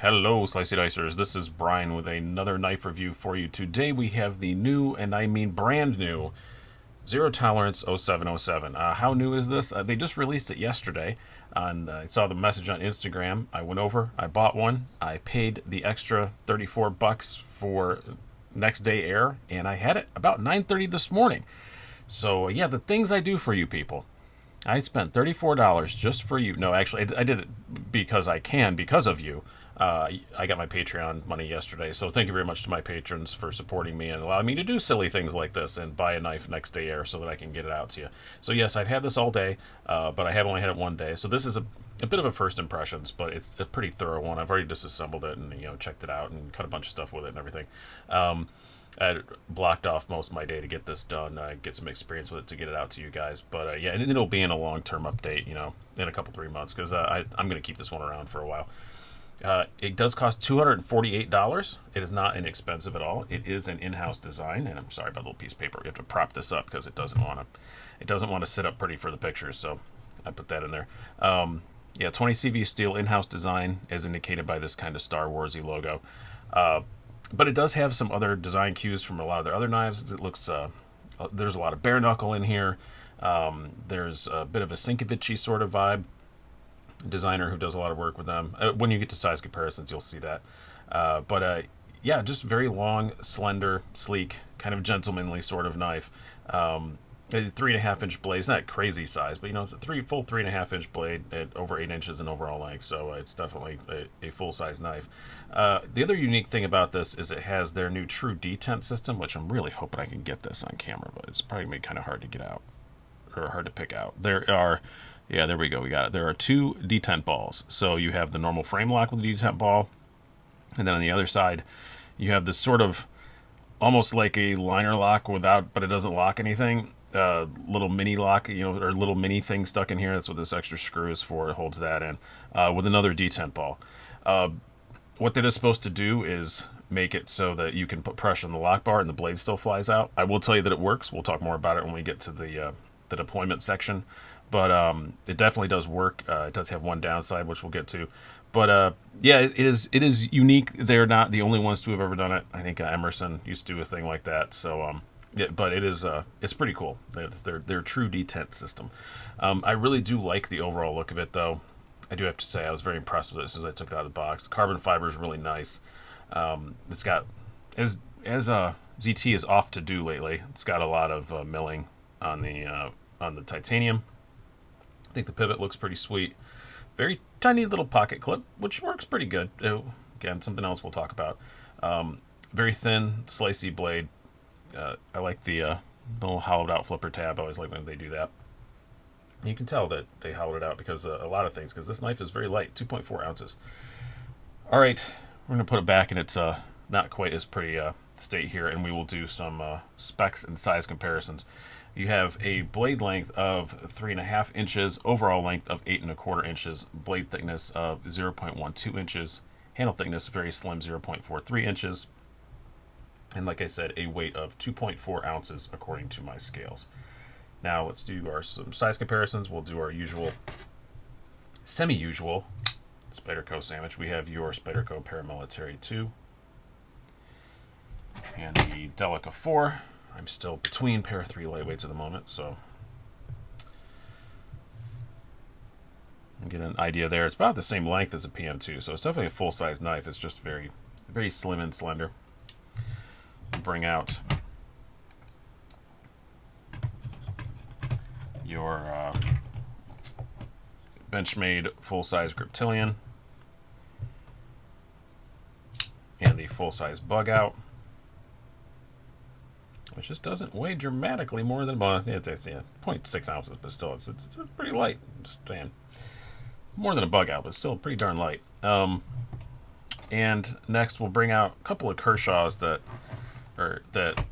Hello, Slicey Dicers. This is Brian with another knife review for you. Today we have the new, and I mean brand new, Zero Tolerance 0707. How new is this? They just released it yesterday. And I saw the message on Instagram. I went over, I bought one. I paid the extra 34 bucks for next day air, and I had it about 9:30 this morning. So yeah, the things I do for you people. I spent $34 just for you. No, actually, I did it because I can, because of you. I got my Patreon money yesterday, so thank you very much to my patrons for supporting me and allowing me to do silly things like this and buy a knife next day air so that I can get it out to you. So yes, I've had this all day, but I have only had it one day. So this is a bit of a first impressions, but it's a pretty thorough one. I've already disassembled it and checked it out and cut a bunch of stuff with it and everything. I blocked off most of my day to get this done, get some experience with it to get it out to you guys. But yeah, and it'll be in a long-term update, in a couple 3 months, because I'm going to keep this one around for a while. It does cost $248. It is not inexpensive at all. It is an in-house design, and I'm sorry about the little piece of paper. You have to prop this up because it doesn't want to sit up pretty for the pictures. So I put that in there. Yeah, 20 CV steel in-house design, as indicated by this kind of Star Warsy logo. But it does have some other design cues from a lot of their other knives. It looks there's a lot of bare knuckle in here. There's a bit of a Sinkovichy sort of vibe. Designer who does a lot of work with them. When you get to size comparisons, you'll see that. But yeah, just very long, slender, sleek, kind of gentlemanly sort of knife. A 3.5-inch blade. It's not crazy size, but it's a full 3.5-inch blade at over 8 inches in overall length. So it's definitely a full-size knife. The other unique thing about this is it has their new True Detent system, which I'm really hoping I can get this on camera, but it's probably made kind of hard to get out or hard to pick out. Yeah, there we go. We got it. There are two detent balls. So you have the normal frame lock with the detent ball, and then on the other side, you have this sort of almost like a liner lock but it doesn't lock anything. Little mini lock, or little mini thing stuck in here. That's what this extra screw is for. It holds that in with another detent ball. What that is supposed to do is make it so that you can put pressure on the lock bar and the blade still flies out. I will tell you that it works. We'll talk more about it when we get to the deployment section. But it definitely does work. It does have one downside, which we'll get to. But yeah, it is unique. They're not the only ones to have ever done it. I think Emerson used to do a thing like that. So yeah, but it's pretty cool. Their True Detent system. I really do like the overall look of it, though. I do have to say I was very impressed with it as soon as I took it out of the box. The carbon fiber is really nice. It's got as ZT is off to do lately. It's got a lot of milling on the titanium. I think the pivot looks pretty sweet. Very tiny little pocket clip, which works pretty good. Again, something else we'll talk about. Very thin, slicey blade. I like the little hollowed out flipper tab. I always like when they do that. You can tell that they hollowed it out because a lot of things, because this knife is very light, 2.4 ounces. All right, we're going to put it back in its not quite as pretty state here, and we will do some specs and size comparisons. You have a blade length of 3.5 inches, overall length of 8.25 inches, blade thickness of 0.12 inches, handle thickness very slim, 0.43 inches, and like I said, a weight of 2.4 ounces according to my scales. Now let's do some size comparisons. We'll do our usual, semi-usual Spyderco sandwich. We have your Spyderco Paramilitary 2 and the Delica 4. I'm still between Para 3 lightweights at the moment, so you get an idea there. It's about the same length as a PM2, so it's definitely a full-size knife. It's just very, very slim and slender. Bring out your Benchmade full-size Griptilian and the full-size Bug Out, which just doesn't weigh dramatically more than, it's 0.6 ounces, but still, it's pretty light. Just saying. More than a Bug Out, but still pretty darn light. And next, we'll bring out a couple of Kershaws that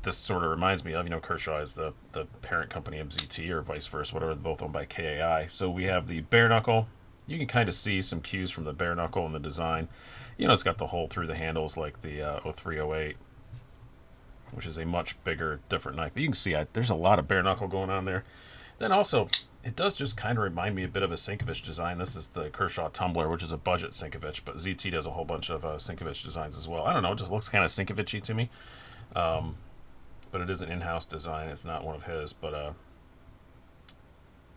this sort of reminds me of. Kershaw is the parent company of ZT, or vice versa, whatever, they're both owned by KAI. So we have the bare knuckle. You can kind of see some cues from the bare knuckle in the design. It's got the hole through the handles like the 0308, which is a much bigger, different knife. But you can see there's a lot of bare knuckle going on there. Then also, It does just kind of remind me a bit of a Sienkiewicz design. This is the Kershaw Tumbler, which is a budget Sienkiewicz, but ZT does a whole bunch of Sienkiewicz designs as well. I don't know, it just looks kind of Sienkiewicz-y to me. But it is an in-house design. It's not one of his, but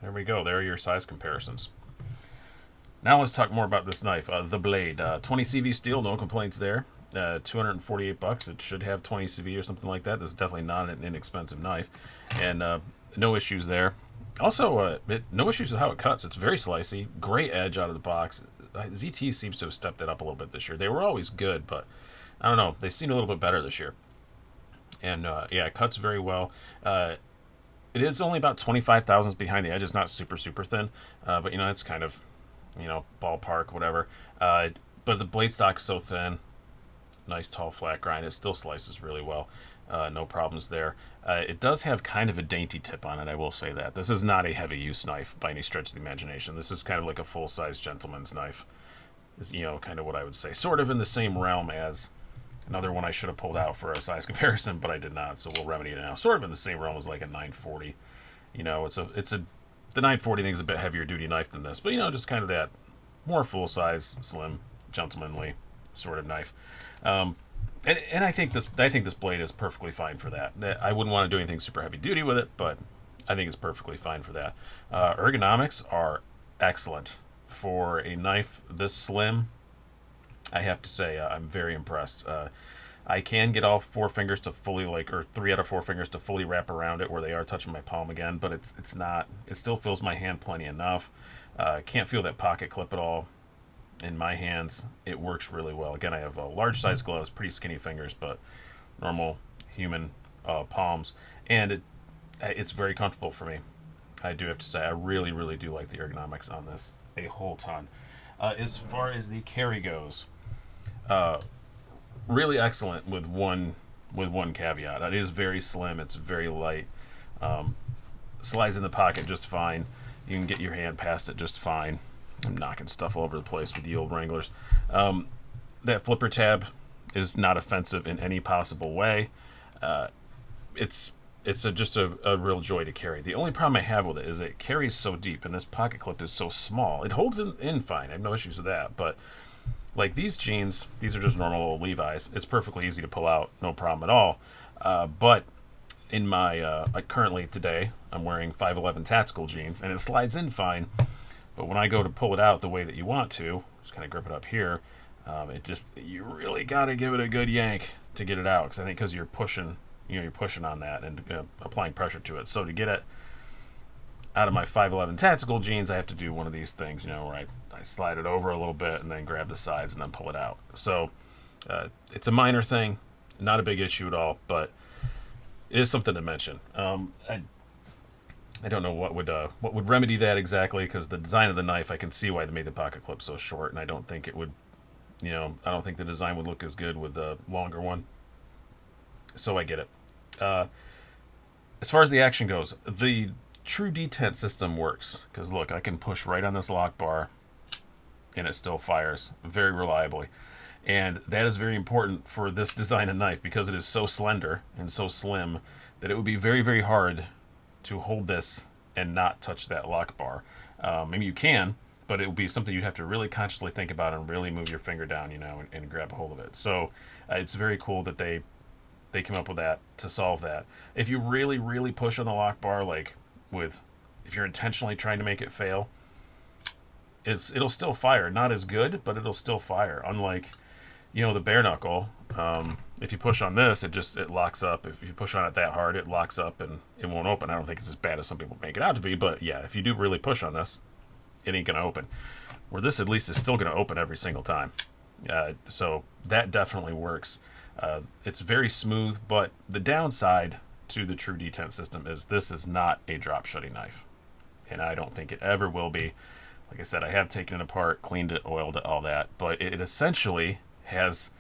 there we go. There are your size comparisons. Now let's talk more about this knife, the blade. 20 CV steel, no complaints there. $248. It should have 20 CV or something like that. This is definitely not an inexpensive knife, and no issues there. Also, no issues with how it cuts. It's very slicey, great edge out of the box. ZT seems to have stepped it up a little bit this year. They were always good, but I don't know. They seem a little bit better this year. And yeah, it cuts very well. It is only about 25 thousandths behind the edge. It's not super, super thin, but you know, it's kind of, you know, ballpark, whatever. But the blade stock's so thin. Nice tall flat grind. It still slices really well. No problems there. It does have kind of a dainty tip on it, I will say that. This is not a heavy use knife by any stretch of the imagination. This is kind of like a full-size gentleman's knife. Is, you know, kind of what I would say. Sort of in the same realm as another one I should have pulled out for a size comparison, but I did not, so we'll remedy it now. Sort of in the same realm as like a 940. You know, the 940 thing is a bit heavier duty knife than this, but you know, just kind of that more full-size, slim, gentlemanly sort of knife. And I think this blade is perfectly fine for that. I wouldn't want to do anything super heavy duty with it, but I think it's perfectly fine for that. Ergonomics are excellent for a knife this slim. I have to say I'm very impressed. I can get all four fingers to fully or 3 out of 4 fingers to fully wrap around it where they are touching my palm again, but it's not. It still fills my hand plenty enough. Can't feel that pocket clip at all. In my hands, it works really well. Again, I have large size gloves, pretty skinny fingers, but normal human palms, and it's very comfortable for me. I do have to say, I really, really do like the ergonomics on this a whole ton. As far as the carry goes, really excellent with one caveat. It is very slim. It's very light. Slides in the pocket just fine. You can get your hand past it just fine. I'm knocking stuff all over the place with the old Wranglers. That flipper tab is not offensive in any possible way. It's just a real joy to carry. The only problem I have with it is it carries so deep, and this pocket clip is so small. It holds in fine. I have no issues with that. But like these jeans, these are just normal old Levi's. It's perfectly easy to pull out, no problem at all. But in my currently today, I'm wearing 511 tactical jeans, and it slides in fine. But when I go to pull it out the way that you want to, just kind of grip it up here, you really got to give it a good yank to get it out. Because you're pushing on that and applying pressure to it. So to get it out of my 511 tactical jeans, I have to do one of these things, where I slide it over a little bit and then grab the sides and then pull it out. So it's a minor thing, not a big issue at all, but it is something to mention. I don't know what would remedy that exactly, because the design of the knife, I can see why they made the pocket clip so short, and I don't think it would, I don't think the design would look as good with the longer one. So I get it. As far as the action goes, the true detent system works, because look, I can push right on this lock bar, and it still fires very reliably. And that is very important for this design of knife, because it is so slender and so slim that it would be very, very hard to hold this and not touch that lock bar. Maybe you can, but it would be something you'd have to really consciously think about and really move your finger down, and grab a hold of it. So it's very cool that they came up with that to solve that. If you really, really push on the lock bar, if you're intentionally trying to make it fail, it'll still fire. Not as good, but it'll still fire. Unlike, the bare knuckle, if you push on this, it locks up. If you push on it that hard, it locks up and it won't open. I don't think it's as bad as some people make it out to be, but yeah, if you do really push on this, it ain't going to open. Where this at least is still going to open every single time. So that definitely works. It's very smooth, but the downside to the true detent system is this is not a drop shutting knife. And I don't think it ever will be. Like I said, I have taken it apart, cleaned it, oiled it, all that, but it essentially has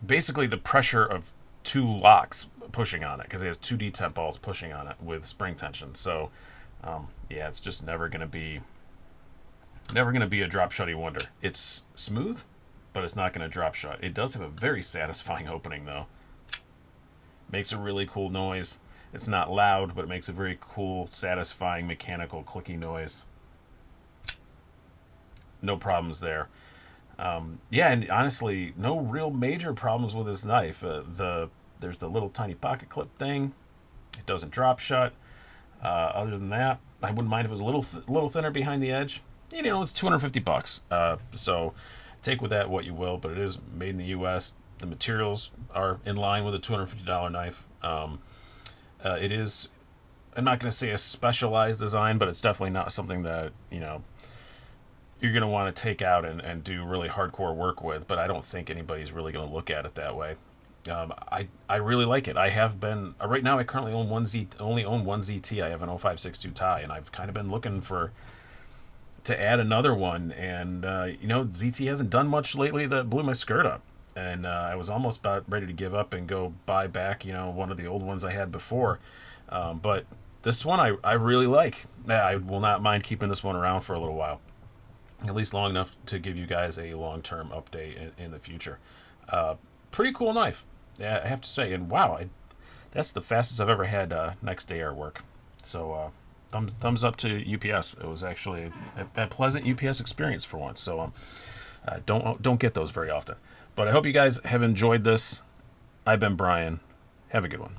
basically the pressure of 2 locks pushing on it, because it has 2 detent balls pushing on it with spring tension. So yeah, it's just never going to be a drop shutty wonder. It's smooth, but it's not going to drop shut. It does have a very satisfying opening though. Makes a really cool noise. It's not loud, but it makes a very cool, satisfying mechanical clicky noise. No problems there. Yeah, and honestly, no real major problems with this knife. There's the little tiny pocket clip thing. It doesn't drop shut. Other than that, I wouldn't mind if it was a little thinner behind the edge. You know, it's $250. So take with that what you will, but it is made in the U.S. The materials are in line with a $250 knife. It is, I'm not going to say a specialized design, but it's definitely not something that, you know, you're going to want to take out and do really hardcore work with, but I don't think anybody's really going to look at it that way. I really like it. I have been right now. I currently own only own one ZT. I have an 0562 tie, and I've kind of been looking to add another one. And you know, ZT hasn't done much lately that blew my skirt up, and I was almost about ready to give up and go buy back, you know, one of the old ones I had before. But this one I really like. I will not mind keeping this one around for a little while, at least long enough to give you guys a long-term update in the future. Pretty cool knife, yeah, I have to say. And wow, that's the fastest I've ever had next day air work. So thumbs up to UPS. It was actually a pleasant UPS experience for once. So don't get those very often. But I hope you guys have enjoyed this. I've been Brian. Have a good one.